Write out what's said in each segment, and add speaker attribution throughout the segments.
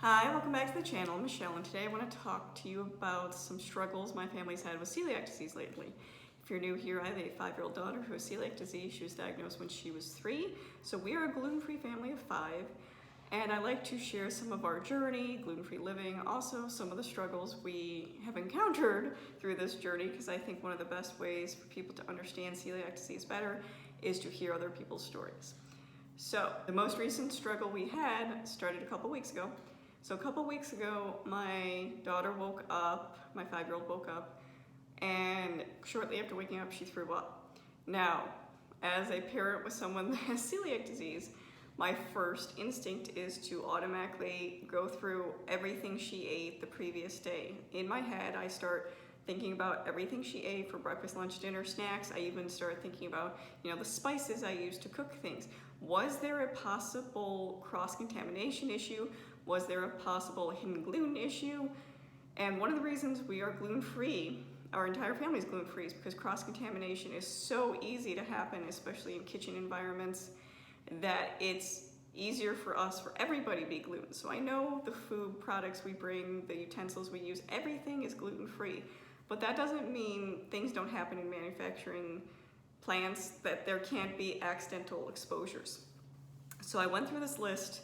Speaker 1: Hi, welcome back to the channel. I'm Michelle, and today I want to talk to you about some struggles my family's had with celiac disease lately. If you're new here, I have a 5-year-old daughter who has celiac disease. She was diagnosed when she was 3, so we are a gluten-free family of 5, and I like to share some of our journey, gluten-free living, also some of the struggles we have encountered through this journey, because I think one of the best ways for people to understand celiac disease better is to hear other people's stories. So the most recent struggle we had started a couple weeks ago. So a couple weeks ago, my daughter woke up, my 5-year-old woke up, and shortly after waking up, she threw up. Now, as a parent with someone that has celiac disease, my first instinct is to automatically go through everything she ate the previous day. In my head, I start thinking about everything she ate for breakfast, lunch, dinner, snacks. I even start thinking about, the spices I used to cook things. Was there a possible cross-contamination issue? Was there a possible hidden gluten issue? And one of the reasons we are gluten-free, our entire family is gluten-free, is because cross-contamination is so easy to happen, especially in kitchen environments, that it's easier for us, for everybody to be gluten. So I know the food products we bring, the utensils we use, everything is gluten-free. But that doesn't mean things don't happen in manufacturing plants, that there can't be accidental exposures. So I went through this list,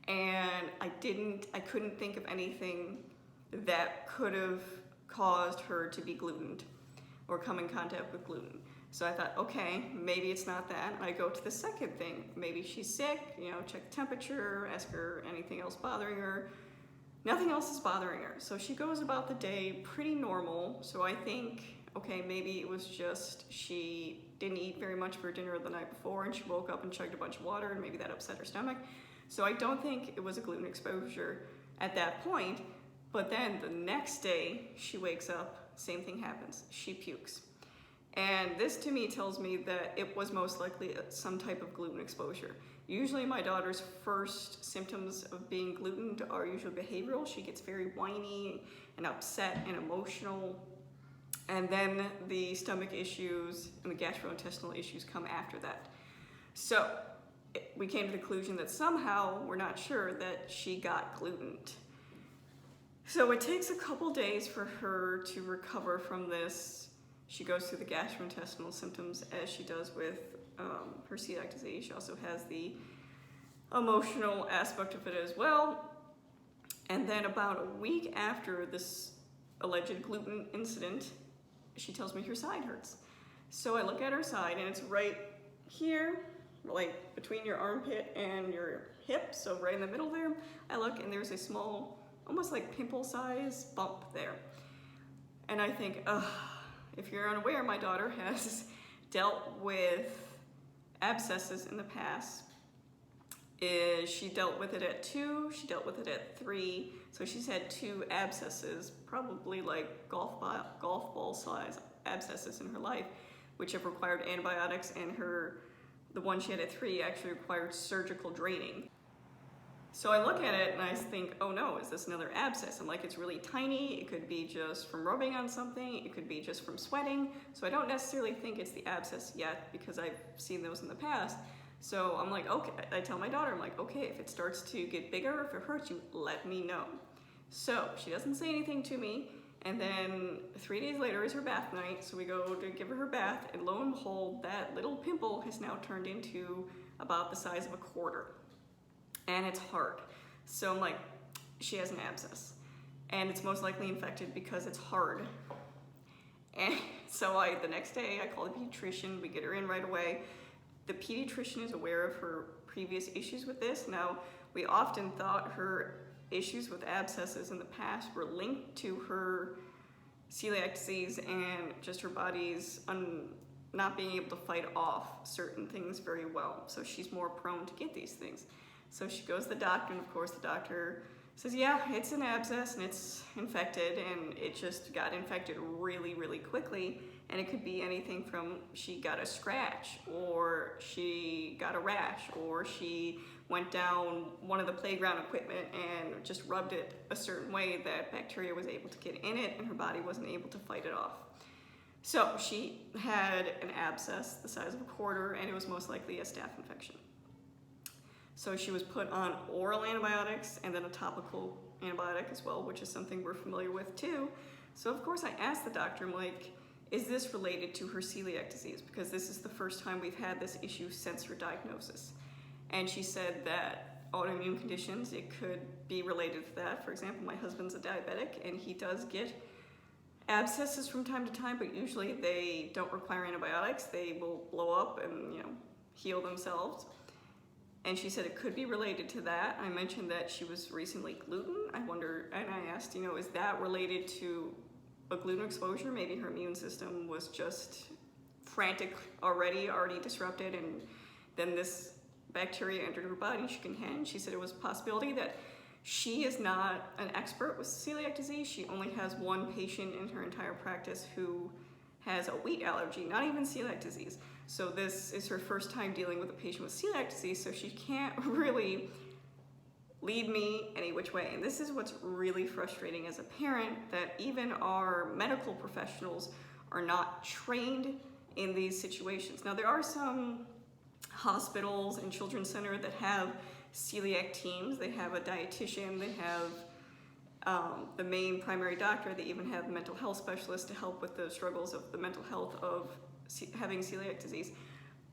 Speaker 1: and I couldn't think of anything that could have caused her to be glutened or come in contact with gluten. So I thought, okay, maybe it's not that. And I go to the second thing. Maybe she's sick, check the temperature, ask her anything else bothering her. Nothing else is bothering her. So she goes about the day pretty normal. So I think, okay, maybe it was just she didn't eat very much for dinner the night before, and she woke up and chugged a bunch of water, and maybe that upset her stomach. So I don't think it was a gluten exposure at that point, but then the next day she wakes up, same thing happens, she pukes. And this to me tells me that it was most likely some type of gluten exposure. Usually my daughter's first symptoms of being glutened are usually behavioral. She gets very whiny and upset and emotional. And then the stomach issues and the gastrointestinal issues come after that. So we came to the conclusion that somehow we're not sure that she got glutened. So it takes a couple days for her to recover from this. She goes through the gastrointestinal symptoms as she does with her celiac disease. She also has the emotional aspect of it as well. And then about a week after this alleged gluten incident, she tells me her side hurts. So I look at her side, and it's right here, like between your armpit and your hip, so right in the middle there. I look, and there's a small, almost like pimple size bump there. And I think, if you're unaware, my daughter has dealt with abscesses in the past. She dealt with it at 2, she dealt with it at 3, so she's had 2 abscesses, probably like golf ball size abscesses in her life, which have required antibiotics, and the one she had at 3 actually required surgical draining. So I look at it and I think, oh no, is this another abscess? I'm like, it's really tiny. It could be just from rubbing on something. It could be just from sweating. So I don't necessarily think it's the abscess yet, because I've seen those in the past. So I'm like, okay, I tell my daughter, I'm like, okay, if it starts to get bigger, if it hurts you, let me know. So she doesn't say anything to me. And then 3 days later is her bath night. So we go to give her bath, and lo and behold, that little pimple has now turned into about the size of a quarter. And it's hard. So I'm like, she has an abscess, and it's most likely infected because it's hard. And so the next day I call the pediatrician, we get her in right away. The pediatrician is aware of her previous issues with this. Now, we often thought her issues with abscesses in the past were linked to her celiac disease and just her body's not being able to fight off certain things very well. So she's more prone to get these things. So she goes to the doctor, and of course the doctor says, yeah, it's an abscess and it's infected, and it just got infected really, really quickly. And it could be anything from she got a scratch, or she got a rash, or she went down one of the playground equipment and just rubbed it a certain way that bacteria was able to get in it and her body wasn't able to fight it off. So she had an abscess the size of a quarter, and it was most likely a staph infection. So she was put on oral antibiotics and then a topical antibiotic as well, which is something we're familiar with too. So of course I asked the doctor, I'm like, is this related to her celiac disease? Because this is the first time we've had this issue since her diagnosis. And she said that autoimmune conditions, it could be related to that. For example, my husband's a diabetic and he does get abscesses from time to time, but usually they don't require antibiotics. They will blow up and, heal themselves. And she said it could be related to that. I mentioned that she was recently gluten. I wonder, and I asked, is that related to a gluten exposure? Maybe her immune system was just frantic already disrupted, and then this bacteria entered her body. She said it was a possibility that she is not an expert with celiac disease. She only has one patient in her entire practice who has a wheat allergy, not even celiac disease. So this is her first time dealing with a patient with celiac disease, so she can't really lead me any which way. And this is what's really frustrating as a parent, that even our medical professionals are not trained in these situations. Now there are some hospitals and children's center that have celiac teams. They have a dietitian, they have the main primary doctor, they even have mental health specialists to help with the struggles of the mental health of having celiac disease.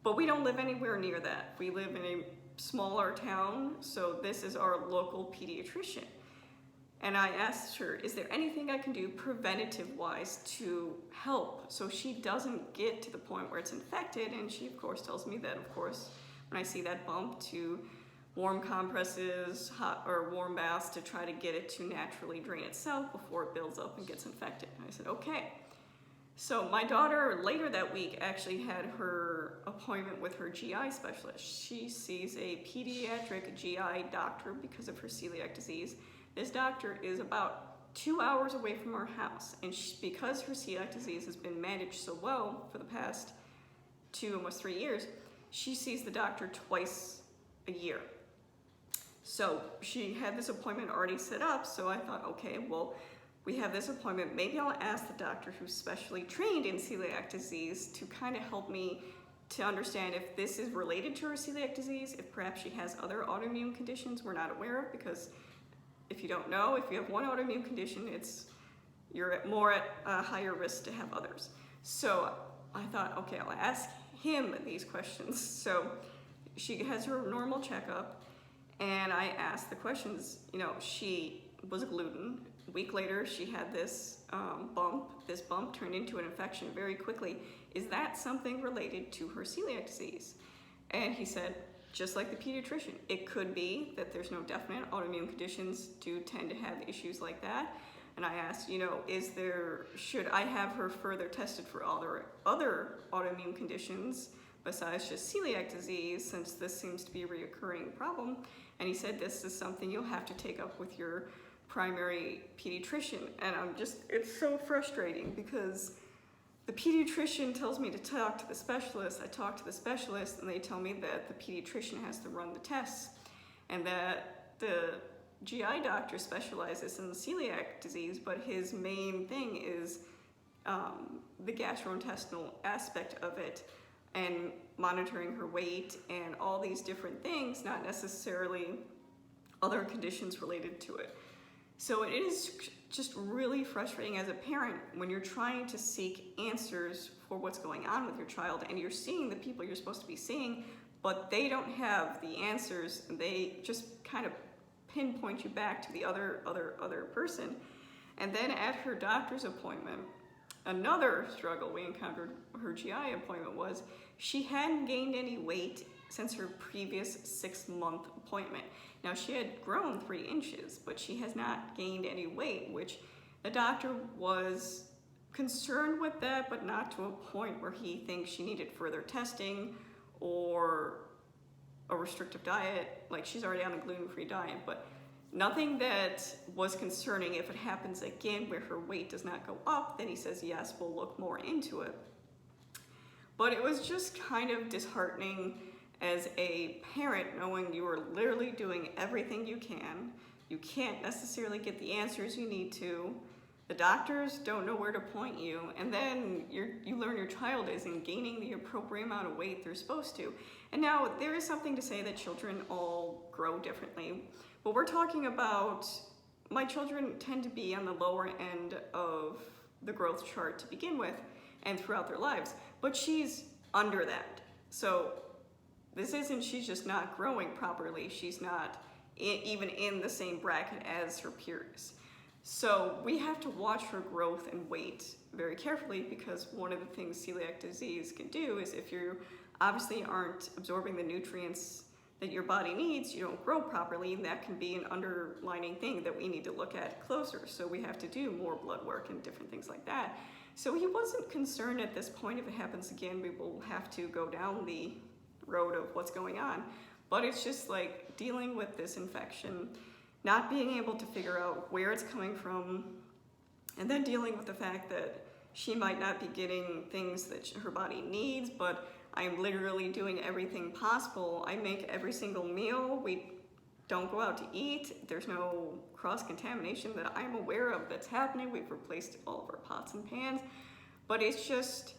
Speaker 1: But we don't live anywhere near that. We live in a smaller town, so this is our local pediatrician. And I asked her, is there anything I can do preventative-wise to help so she doesn't get to the point where it's infected? And she, of course, tells me that, of course, when I see that bump, to warm compresses, hot or warm baths to try to get it to naturally drain itself before it builds up and gets infected. And I said, okay. So my daughter later that week actually had her appointment with her GI specialist. She sees a pediatric GI doctor because of her celiac disease. This doctor is about 2 hours away from our house, and because her celiac disease has been managed so well for the past 2, almost 3 years, she sees the doctor twice a year. So she had this appointment already set up, so I thought, okay, well, we have this appointment, maybe I'll ask the doctor who's specially trained in celiac disease to kind of help me to understand if this is related to her celiac disease, if perhaps she has other autoimmune conditions we're not aware of, because if you don't know, if you have one autoimmune condition, you're more at a higher risk to have others. So I thought, okay, I'll ask him these questions. So she has her normal checkup, and I asked the questions. She was gluten. A week later, she had this bump. This bump turned into an infection very quickly. Is that something related to her celiac disease? And he said, just like the pediatrician, it could be that there's no definite. Autoimmune conditions do tend to have issues like that. And I asked, should I have her further tested for other autoimmune conditions besides just celiac disease, since this seems to be a reoccurring problem? And he said, this is something you'll have to take up with your primary pediatrician. And it's so frustrating because the pediatrician tells me to talk to the specialist. I talk to the specialist and they tell me that the pediatrician has to run the tests, and that the GI doctor specializes in celiac disease, but his main thing is the gastrointestinal aspect of it and monitoring her weight and all these different things, not necessarily other conditions related to it. So it is just really frustrating as a parent when you're trying to seek answers for what's going on with your child, and you're seeing the people you're supposed to be seeing, but they don't have the answers, and they just kind of pinpoint you back to the other person. And then at her doctor's appointment, another struggle we encountered her GI appointment was she hadn't gained any weight since her previous 6-month appointment. Now, she had grown 3 inches, but she has not gained any weight, which the doctor was concerned with that, but not to a point where he thinks she needed further testing or a restrictive diet. Like, she's already on a gluten-free diet, but nothing that was concerning. If it happens again where her weight does not go up, then he says, yes, we'll look more into it. But it was just kind of disheartening as a parent, knowing you are literally doing everything you can. You can't necessarily get the answers you need to, The doctors don't know where to point you, and then you learn your child isn't gaining the appropriate amount of weight they're supposed to. And now there is something to say that children all grow differently, but we're talking about my children tend to be on the lower end of the growth chart to begin with and throughout their lives, but she's under that. So this isn't she's just not growing properly, she's not even in the same bracket as her peers. So we have to watch her growth and weight very carefully, because one of the things celiac disease can do is if you obviously aren't absorbing the nutrients that your body needs, you don't grow properly, and that can be an underlining thing that we need to look at closer. So we have to do more blood work and different things like that. So he wasn't concerned at this point. If it happens again, we will have to go down the road of what's going on. But it's just like dealing with this infection, not being able to figure out where it's coming from, and then dealing with the fact that she might not be getting things that her body needs, but I'm literally doing everything possible. I make every single meal. We don't go out to eat. There's no cross-contamination that I'm aware of that's happening. We've replaced all of our pots and pans, but it's just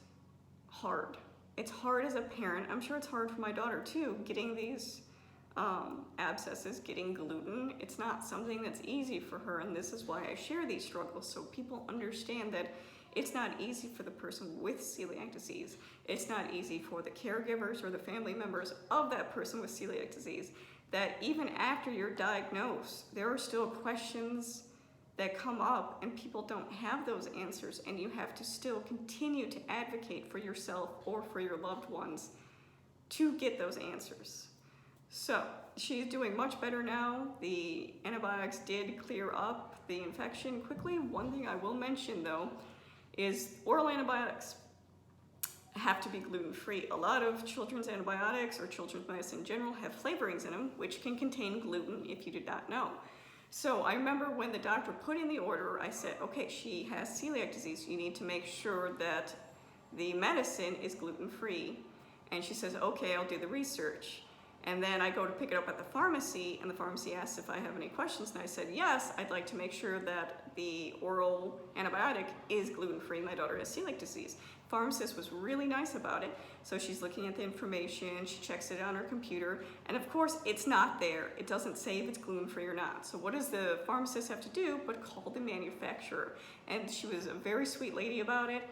Speaker 1: hard. It's hard as a parent. I'm sure it's hard for my daughter too, getting these abscesses, getting gluten. It's not something that's easy for her, and this is why I share these struggles, so people understand that it's not easy for the person with celiac disease. It's not easy for the caregivers or the family members of that person with celiac disease, that even after you're diagnosed, there are still questions that come up and people don't have those answers, and you have to still continue to advocate for yourself or for your loved ones to get those answers. So she's doing much better now. The antibiotics did clear up the infection quickly. One thing I will mention though is oral antibiotics have to be gluten-free. A lot of children's antibiotics or children's medicine in general have flavorings in them which can contain gluten, if you did not know. So I remember when the doctor put in the order, I said, okay, she has celiac disease. You need to make sure that the medicine is gluten-free. And she says, okay, I'll do the research. And then I go to pick it up at the pharmacy, and the pharmacy asks if I have any questions, and I said, yes, I'd like to make sure that the oral antibiotic is gluten-free. My daughter has celiac disease. Pharmacist was really nice about it, so she's looking at the information, she checks it on her computer, and of course, it's not there. It doesn't say if it's gluten-free or not. So what does the pharmacist have to do but call the manufacturer? And she was a very sweet lady about it,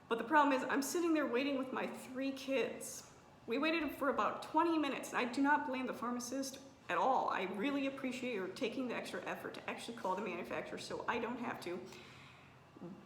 Speaker 1: but the problem is I'm sitting there waiting with my 3 kids. We waited for about 20 minutes, and I do not blame the pharmacist at all. I really appreciate her taking the extra effort to actually call the manufacturer so I don't have to.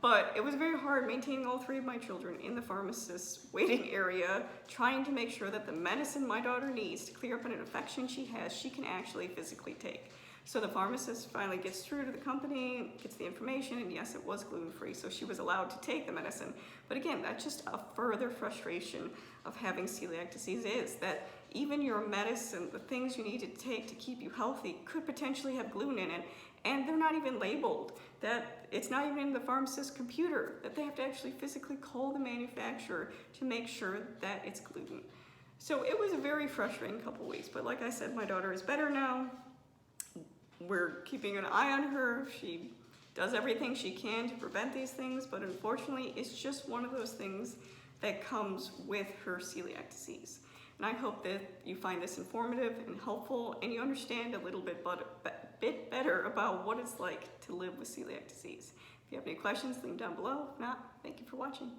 Speaker 1: But it was very hard maintaining all 3 of my children in the pharmacist's waiting area, trying to make sure that the medicine my daughter needs to clear up an infection she has, she can actually physically take. So the pharmacist finally gets through to the company, gets the information, and yes, it was gluten-free, so she was allowed to take the medicine. But again, that's just a further frustration of having celiac disease, is that even your medicine, the things you need to take to keep you healthy, could potentially have gluten in it, and they're not even labeled, that it's not even in the pharmacist's computer, that they have to actually physically call the manufacturer to make sure that it's gluten. So it was a very frustrating couple weeks, but like I said, my daughter is better now. We're keeping an eye on her. She does everything she can to prevent these things, but unfortunately, it's just one of those things that comes with her celiac disease. And I hope that you find this informative and helpful, and you understand a little bit better about what it's like to live with celiac disease. If you have any questions, leave them down below. If not, thank you for watching.